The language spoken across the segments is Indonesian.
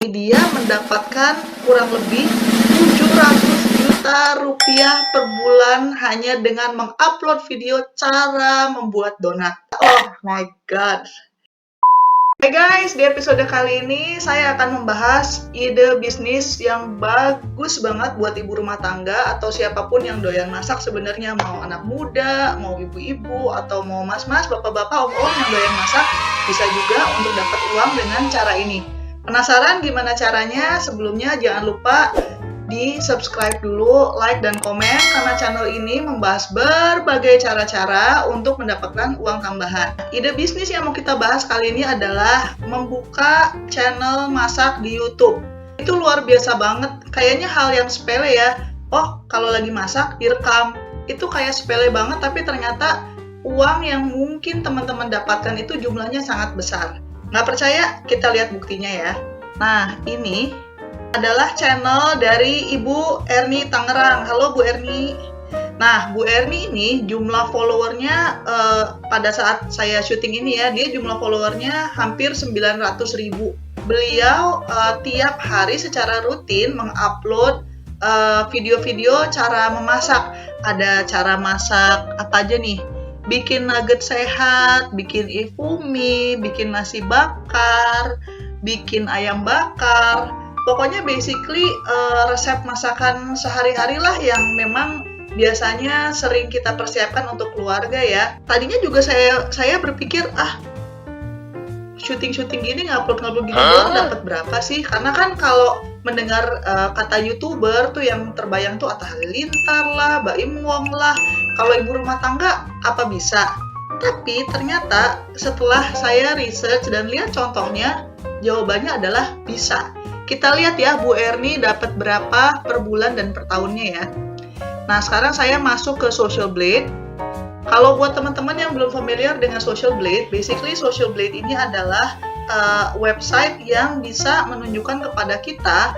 Dia mendapatkan kurang lebih 700 juta rupiah per bulan hanya dengan mengupload video cara membuat donat. Oh my god. Hai guys, di episode kali ini saya akan membahas ide bisnis yang bagus banget buat ibu rumah tangga atau siapapun yang doyan masak sebenarnya, mau anak muda, mau ibu-ibu, atau mau mas-mas, bapak-bapak, om-om yang doyan masak, bisa juga untuk dapat uang dengan cara ini. Penasaran gimana caranya? Sebelumnya jangan lupa di subscribe dulu, like dan komen karena channel ini membahas berbagai cara-cara untuk mendapatkan uang tambahan. Ide bisnis yang mau kita bahas kali ini adalah membuka channel masak di YouTube. Itu luar biasa banget, kayaknya hal yang sepele ya. Oh, kalau lagi masak direkam. Itu kayak sepele banget, tapi ternyata uang yang mungkin teman-teman dapatkan itu jumlahnya sangat besar. Nggak percaya? Kita lihat buktinya ya. Nah, ini adalah channel dari Ibu Erni Tangerang. Halo Bu Erni. Nah, Bu Erni ini jumlah followernya pada saat saya syuting ini ya, dia jumlah followernya hampir 900.000. Beliau tiap hari secara rutin mengupload video-video cara memasak. Ada cara masak apa aja nih? Bikin nugget sehat, bikin ifumi, bikin nasi bakar, bikin ayam bakar. Pokoknya basically resep masakan sehari-hari lah yang memang biasanya sering kita persiapkan untuk keluarga ya. Tadinya juga saya berpikir syuting gini ngupload gini doang dapat berapa sih? Karena kan kalau mendengar kata YouTuber tuh yang terbayang tuh Atta Halilintar lah, Baim Wong lah. Kalau ibu rumah tangga apa bisa? Tapi ternyata setelah saya research dan lihat contohnya, jawabannya adalah bisa. Kita lihat ya Bu Erni dapat berapa per bulan dan per tahunnya ya. Nah, sekarang saya masuk ke Social Blade. Kalau buat teman-teman yang belum familiar dengan Social Blade, basically Social Blade ini adalah website yang bisa menunjukkan kepada kita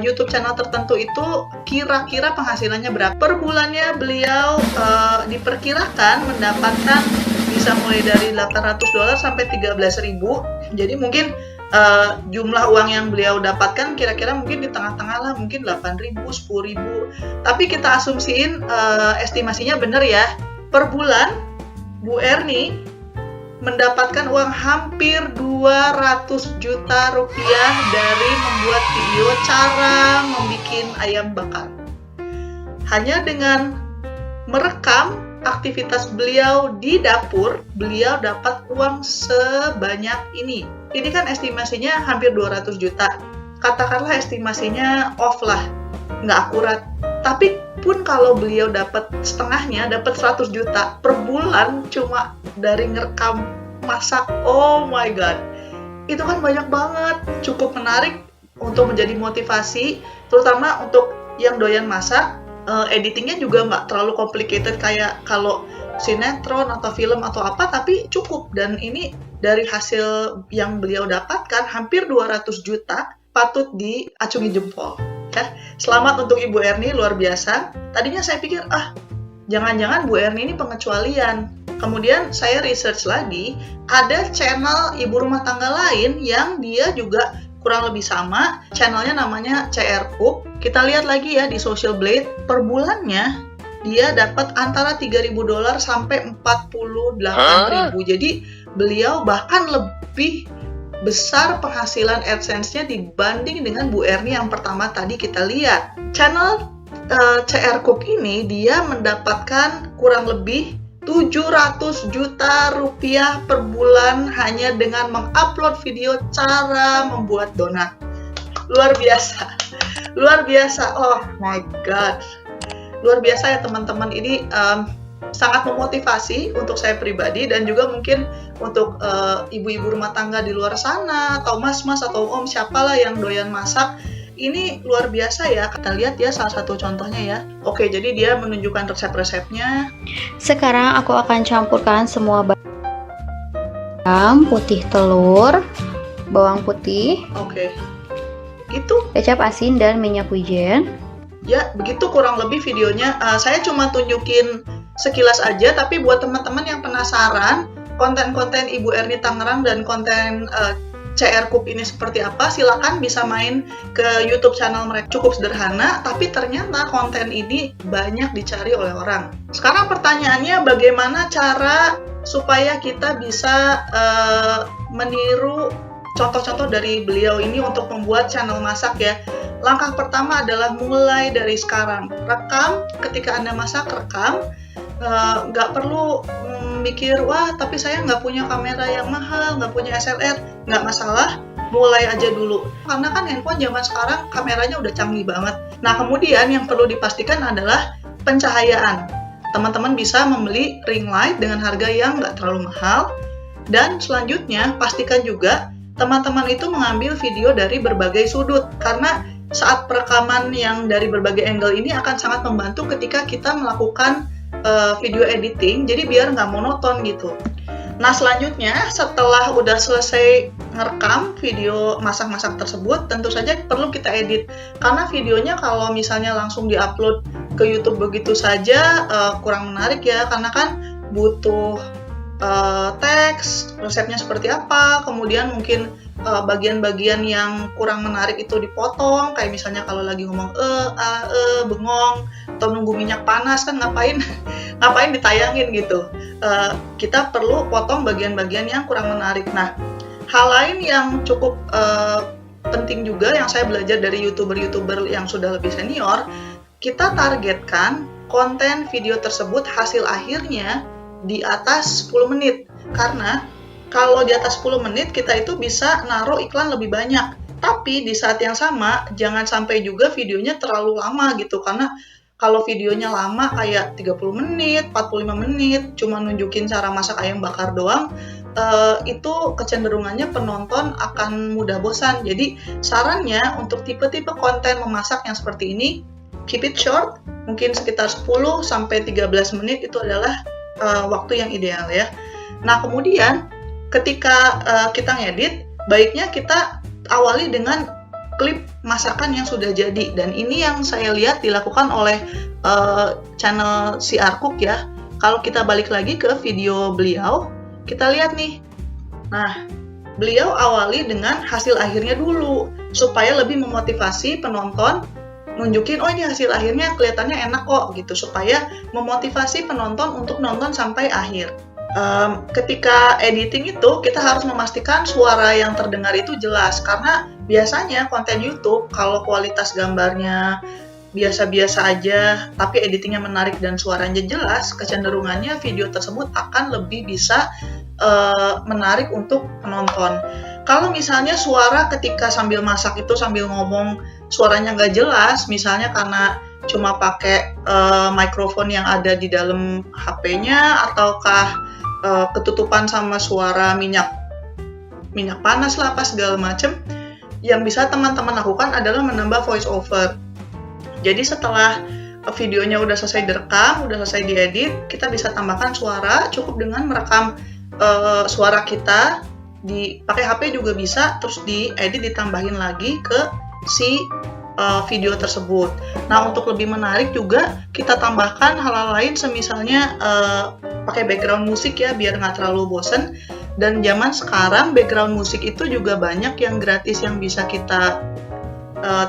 YouTube channel tertentu itu kira-kira penghasilannya berapa. Per bulannya beliau diperkirakan mendapatkan bisa mulai dari $800 sampai 13.000. Jadi mungkin jumlah uang yang beliau dapatkan kira-kira mungkin di tengah-tengah lah, mungkin 8.000, 10.000. Tapi kita asumsiin estimasinya benar ya. Per bulan Bu Erni mendapatkan uang hampir 200 juta rupiah dari membuat video cara membuat ayam bakar. Hanya dengan merekam aktivitas beliau di dapur, beliau dapat uang sebanyak ini. Ini kan estimasinya hampir 200 juta. Katakanlah estimasinya off lah, nggak akurat. Tapi pun kalau beliau dapat setengahnya, dapat 100 juta per bulan cuma dari ngerekam masak, oh my god. Itu kan banyak banget, cukup menarik untuk menjadi motivasi, terutama untuk yang doyan masak. Editingnya juga nggak terlalu complicated kayak kalau sinetron atau film atau apa, tapi cukup. Dan ini dari hasil yang beliau dapatkan hampir 200 juta, patut diacungi jempol ya. Selamat untuk Ibu Erni, luar biasa. Tadinya saya pikir jangan-jangan Bu Erni ini pengecualian. Kemudian saya research lagi, ada channel ibu rumah tangga lain yang dia juga kurang lebih sama, channelnya namanya CR Cook. Kita lihat lagi ya di Social Blade, per bulannya dia dapat antara $3.000 sampai 48.000. Jadi beliau bahkan lebih besar penghasilan AdSense-nya dibanding dengan Bu Erni yang pertama tadi kita lihat. Channel CR Cook ini dia mendapatkan kurang lebih 700 juta rupiah per bulan hanya dengan mengupload video cara membuat donat. Luar biasa. Luar biasa. Oh my god. Luar biasa ya teman-teman. Ini sangat memotivasi untuk saya pribadi dan juga mungkin untuk ibu-ibu rumah tangga di luar sana atau mas-mas atau om siapalah yang doyan masak. Ini luar biasa ya. Kita lihat ya salah satu contohnya ya. Oke, jadi dia menunjukkan resep-resepnya. Sekarang aku akan campurkan semua bawang putih, telur, bawang putih, Itu kecap asin dan minyak wijen. ya, begitu kurang lebih videonya. Saya cuma tunjukin sekilas aja, tapi buat teman-teman yang penasaran konten-konten Ibu Erni Tangerang dan konten CR Cook ini seperti apa, silakan bisa main ke YouTube channel mereka. Cukup sederhana, tapi ternyata konten ini banyak dicari oleh orang. Sekarang pertanyaannya, bagaimana cara supaya kita bisa meniru contoh-contoh dari beliau ini untuk membuat channel masak ya. Langkah pertama adalah mulai dari sekarang. Rekam, ketika Anda masak, rekam. Nggak perlu mikir, wah tapi saya nggak punya kamera yang mahal, nggak punya SLR. Nggak masalah, mulai aja dulu. Karena kan handphone zaman sekarang kameranya udah canggih banget. Nah kemudian yang perlu dipastikan adalah pencahayaan. Teman-teman bisa membeli ring light dengan harga yang nggak terlalu mahal. Dan selanjutnya pastikan juga teman-teman itu mengambil video dari berbagai sudut. Karena saat perekaman yang dari berbagai angle ini akan sangat membantu ketika kita melakukan video editing, jadi biar nggak monoton gitu. Nah selanjutnya setelah udah selesai ngerekam video masak-masak tersebut, tentu saja perlu kita edit. Karena videonya kalau misalnya langsung diupload ke YouTube begitu saja kurang menarik ya, karena kan butuh teks, resepnya seperti apa, kemudian mungkin bagian-bagian yang kurang menarik itu dipotong, kayak misalnya kalau lagi ngomong bengong, atau nunggu minyak panas kan ngapain ditayangin gitu. Kita perlu potong bagian-bagian yang kurang menarik. Nah, hal lain yang cukup penting juga yang saya belajar dari YouTuber yang sudah lebih senior, kita targetkan konten video tersebut hasil akhirnya di atas 10 menit. Karena kalau di atas 10 menit kita itu bisa naruh iklan lebih banyak. Tapi di saat yang sama jangan sampai juga videonya terlalu lama gitu. Karena kalau videonya lama kayak 30 menit, 45 menit, cuma nunjukin cara masak ayam bakar doang, itu kecenderungannya penonton akan mudah bosan. Jadi sarannya untuk tipe-tipe konten memasak yang seperti ini, keep it short, mungkin sekitar 10 sampai 13 menit itu adalah waktu yang ideal ya. Nah kemudian ketika kita ngedit, baiknya kita awali dengan klip masakan yang sudah jadi, dan ini yang saya lihat dilakukan oleh channel CR Cook ya. Kalau kita balik lagi ke video beliau, kita lihat nih. Nah, beliau awali dengan hasil akhirnya dulu supaya lebih memotivasi penonton, nunjukin oh ini hasil akhirnya kelihatannya enak kok gitu, supaya memotivasi penonton untuk nonton sampai akhir. Ketika editing itu kita harus memastikan suara yang terdengar itu jelas, karena biasanya konten YouTube kalau kualitas gambarnya biasa-biasa aja tapi editingnya menarik dan suaranya jelas, kecenderungannya video tersebut akan lebih bisa menarik untuk penonton. Kalau misalnya suara ketika sambil masak itu sambil ngomong suaranya nggak jelas, misalnya karena cuma pakai mikrofon yang ada di dalam HP-nya, ataukah ketutupan sama suara minyak panas lah apa segala macem, yang bisa teman-teman lakukan adalah menambah voice over. Jadi setelah videonya udah selesai direkam, udah selesai diedit, kita bisa tambahkan suara, cukup dengan merekam suara kita, pakai HP juga bisa, terus diedit ditambahin lagi ke si video tersebut. Nah untuk lebih menarik juga kita tambahkan hal-hal lain, semisalnya pakai background musik ya biar nggak terlalu bosen. Dan zaman sekarang background musik itu juga banyak yang gratis yang bisa kita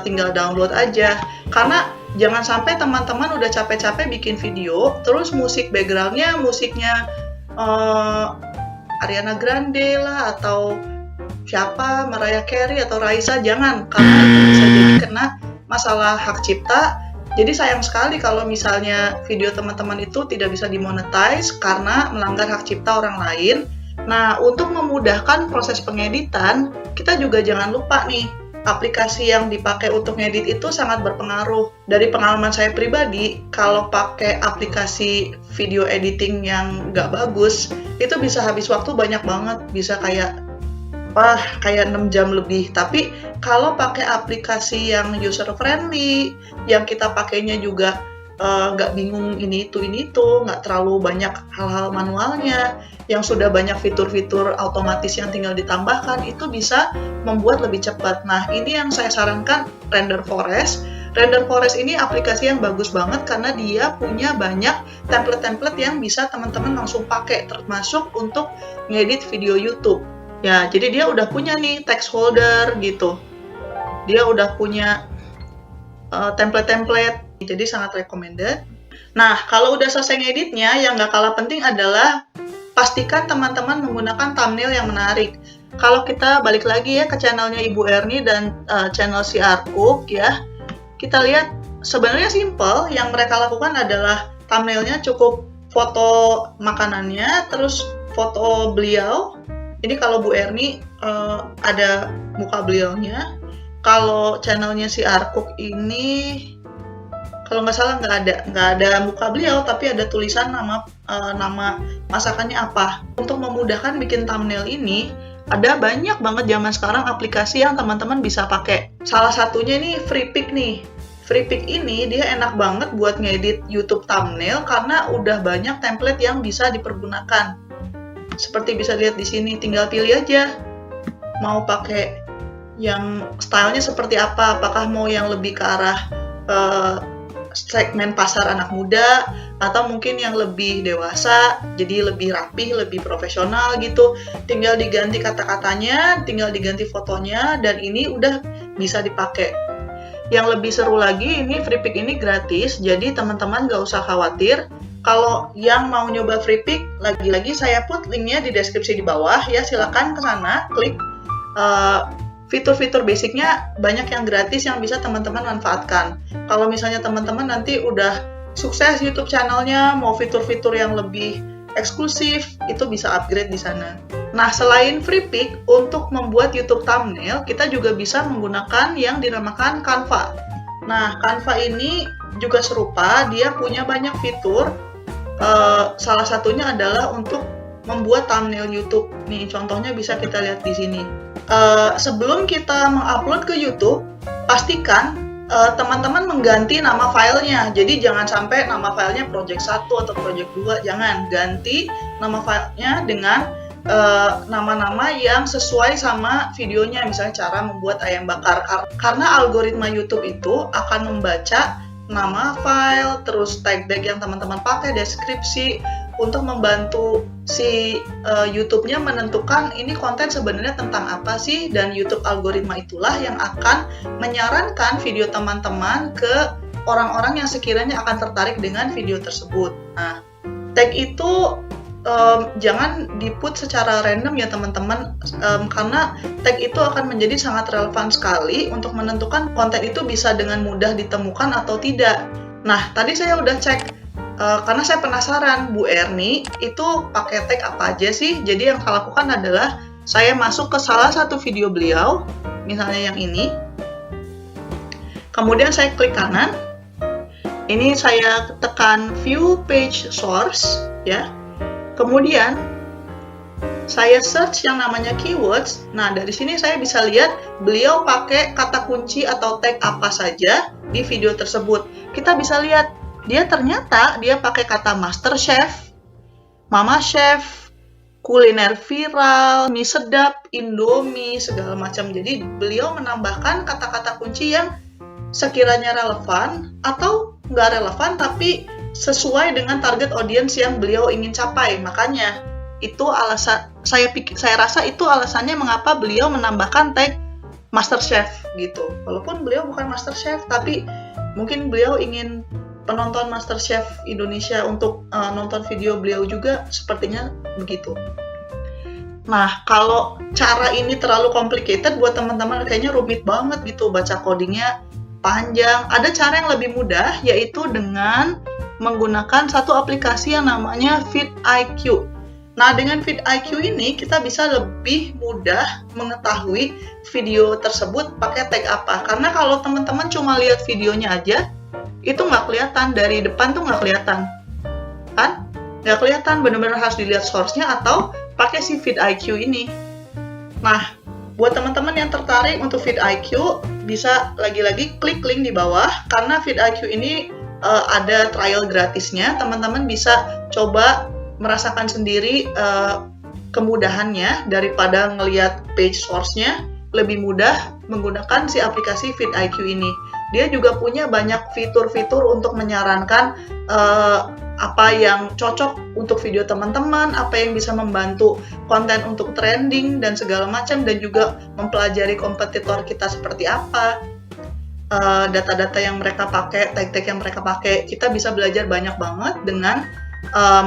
tinggal download aja. Karena jangan sampai teman-teman udah capek-capek bikin video terus musik backgroundnya musiknya Ariana Grande lah atau siapa, Mariah Carey atau Raisa, jangan, karena itu bisa jadi kena masalah hak cipta. Jadi sayang sekali kalau misalnya video teman-teman itu tidak bisa dimonetize karena melanggar hak cipta orang lain. Nah, untuk memudahkan proses pengeditan, kita juga jangan lupa nih, aplikasi yang dipakai untuk ngedit itu sangat berpengaruh. Dari pengalaman saya pribadi, kalau pakai aplikasi video editing yang nggak bagus, itu bisa habis waktu banyak banget, bisa kayak 6 jam lebih. Tapi kalau pakai aplikasi yang user friendly, yang kita pakainya juga nggak bingung ini itu, nggak terlalu banyak hal-hal manualnya, yang sudah banyak fitur-fitur otomatis yang tinggal ditambahkan, itu bisa membuat lebih cepat. Nah, ini yang saya sarankan, Render Forest. Render Forest ini aplikasi yang bagus banget karena dia punya banyak template-template yang bisa teman-teman langsung pakai, termasuk untuk ngedit video YouTube. Ya, jadi dia udah punya nih text holder gitu. Dia udah punya template-template, jadi sangat recommended. Nah, kalau udah selesai ngeditnya, yang nggak kalah penting adalah pastikan teman-teman menggunakan thumbnail yang menarik. Kalau kita balik lagi ya ke channelnya Ibu Erni dan channel CR Cook ya, kita lihat sebenarnya simple. Yang mereka lakukan adalah thumbnailnya cukup foto makanannya, terus foto beliau. Ini kalau Bu Erni ada muka beliaunya. Kalau channelnya CR Cook ini kalau nggak salah nggak ada muka beliau, tapi ada tulisan nama masakannya apa. Untuk memudahkan bikin thumbnail ini, ada banyak banget zaman sekarang aplikasi yang teman-teman bisa pakai. Salah satunya nih FreePic nih. FreePic ini dia enak banget buat ngedit YouTube thumbnail karena udah banyak template yang bisa dipergunakan. Seperti bisa lihat di sini, tinggal pilih aja mau pakai yang stylenya seperti apa. Apakah mau yang lebih ke arah segmen pasar anak muda, atau mungkin yang lebih dewasa, jadi lebih rapih, lebih profesional gitu. Tinggal diganti kata-katanya, tinggal diganti fotonya, dan ini udah bisa dipakai. Yang lebih seru lagi, ini FreePic ini gratis, jadi teman-teman gak usah khawatir. Kalau yang mau nyoba FreePic, lagi-lagi saya put linknya di deskripsi di bawah ya, silakan ke sana, klik. Fitur-fitur basicnya banyak yang gratis yang bisa teman-teman manfaatkan. Kalau misalnya teman-teman nanti udah sukses YouTube channelnya, mau fitur-fitur yang lebih eksklusif, itu bisa upgrade di sana. Nah, selain FreePic, untuk membuat YouTube thumbnail, kita juga bisa menggunakan yang dinamakan Canva. Nah, Canva ini juga serupa, dia punya banyak fitur. Salah satunya adalah untuk membuat thumbnail YouTube. Nih, contohnya bisa kita lihat di sini. Sebelum kita mengupload ke YouTube, pastikan teman-teman mengganti nama filenya. Jadi jangan sampai nama filenya project 1 atau project 2, jangan. Ganti nama filenya dengan nama-nama yang sesuai sama videonya, misalnya cara membuat ayam bakar. Karena algoritma YouTube itu akan membaca nama file, terus tag-tag yang teman-teman pakai, deskripsi, untuk membantu si YouTube-nya menentukan ini konten sebenarnya tentang apa sih, dan YouTube algoritma itulah yang akan menyarankan video teman-teman ke orang-orang yang sekiranya akan tertarik dengan video tersebut. Nah, tag itu jangan di-put secara random ya teman-teman, karena tag itu akan menjadi sangat relevan sekali untuk menentukan konten itu bisa dengan mudah ditemukan atau tidak. Nah, tadi saya udah cek, karena saya penasaran Bu Erni itu pakai tag apa aja sih. Jadi yang saya lakukan adalah saya masuk ke salah satu video beliau, misalnya yang ini. Kemudian saya klik kanan. Ini saya tekan view page source ya. Kemudian saya search yang namanya keywords. Nah, dari sini saya bisa lihat beliau pakai kata kunci atau tag apa saja di video tersebut. Kita bisa lihat dia ternyata dia pakai kata master chef, mama chef, kuliner viral, mie sedap, Indomie, segala macam. Jadi beliau menambahkan kata-kata kunci yang sekiranya relevan atau nggak relevan tapi sesuai dengan target audience yang beliau ingin capai. Makanya itu alasan saya rasa itu alasannya mengapa beliau menambahkan tag master chef gitu. Walaupun beliau bukan master chef, tapi mungkin beliau ingin penonton MasterChef Indonesia untuk nonton video beliau juga, sepertinya begitu. Nah, kalau cara ini terlalu complicated buat teman-teman, kayaknya rumit banget gitu, baca codingnya panjang. Ada cara yang lebih mudah, yaitu dengan menggunakan satu aplikasi yang namanya vidIQ. Nah, dengan vidIQ ini kita bisa lebih mudah mengetahui video tersebut pakai tag apa. Karena kalau teman-teman cuma lihat videonya aja, itu nggak kelihatan, dari depan tuh nggak kelihatan kan, nggak kelihatan, benar-benar harus dilihat source-nya atau pakai si vidIQ ini. Nah, buat teman-teman yang tertarik untuk vidIQ, bisa lagi-lagi klik link di bawah, karena vidIQ ini ada trial gratisnya, teman-teman bisa coba merasakan sendiri kemudahannya daripada ngelihat page source-nya. Lebih mudah menggunakan si aplikasi vidIQ ini. Dia juga punya banyak fitur-fitur untuk menyarankan apa yang cocok untuk video teman-teman, apa yang bisa membantu konten untuk trending dan segala macam, dan juga mempelajari kompetitor kita seperti apa, data-data yang mereka pakai, tag-tag yang mereka pakai. Kita bisa belajar banyak banget dengan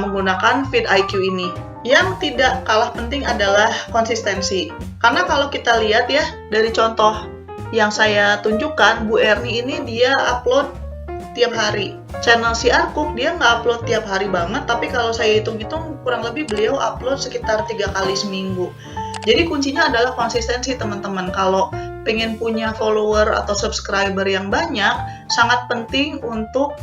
menggunakan FeedIQ ini. Yang tidak kalah penting adalah konsistensi. Karena kalau kita lihat ya, dari contoh yang saya tunjukkan, Bu Erni ini dia upload tiap hari. Channel si Arkuk dia nggak upload tiap hari banget, tapi kalau saya hitung-hitung kurang lebih beliau upload sekitar 3 kali seminggu. Jadi kuncinya adalah konsistensi teman-teman. Kalau pengen punya follower atau subscriber yang banyak, sangat penting untuk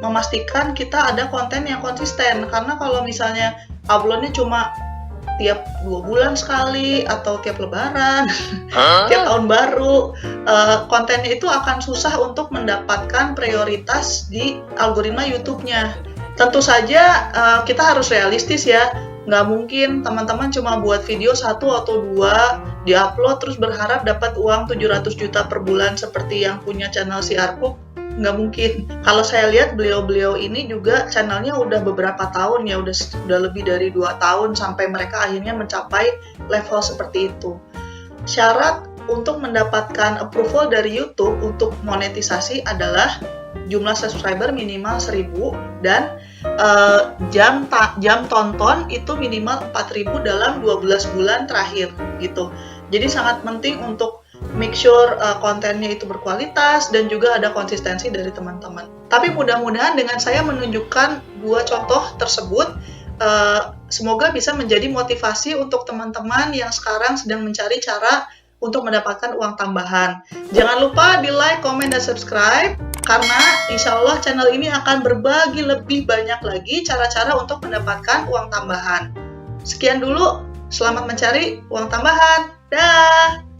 memastikan kita ada konten yang konsisten. Karena kalau misalnya uploadnya cuma tiap 2 bulan sekali atau tiap lebaran, tiap tahun baru, kontennya itu akan susah untuk mendapatkan prioritas di algoritma YouTube-nya. Tentu saja kita harus realistis ya, nggak mungkin teman-teman cuma buat video 1 atau 2, diupload terus berharap dapat uang 700 juta per bulan seperti yang punya channel si Arkuk. Nggak mungkin. Kalau saya lihat beliau-beliau ini juga channelnya udah beberapa tahun ya, udah lebih dari 2 tahun sampai mereka akhirnya mencapai level seperti itu. Syarat untuk mendapatkan approval dari YouTube untuk monetisasi adalah jumlah subscriber minimal 1000 dan jam tonton itu minimal 4000 dalam 12 bulan terakhir gitu. Jadi sangat penting untuk make sure kontennya itu berkualitas dan juga ada konsistensi dari teman-teman. Tapi mudah-mudahan dengan saya menunjukkan 2 contoh tersebut, semoga bisa menjadi motivasi untuk teman-teman yang sekarang sedang mencari cara untuk mendapatkan uang tambahan. Jangan lupa di like, comment, dan subscribe, karena insya Allah channel ini akan berbagi lebih banyak lagi cara-cara untuk mendapatkan uang tambahan. Sekian dulu, selamat mencari uang tambahan. Dah!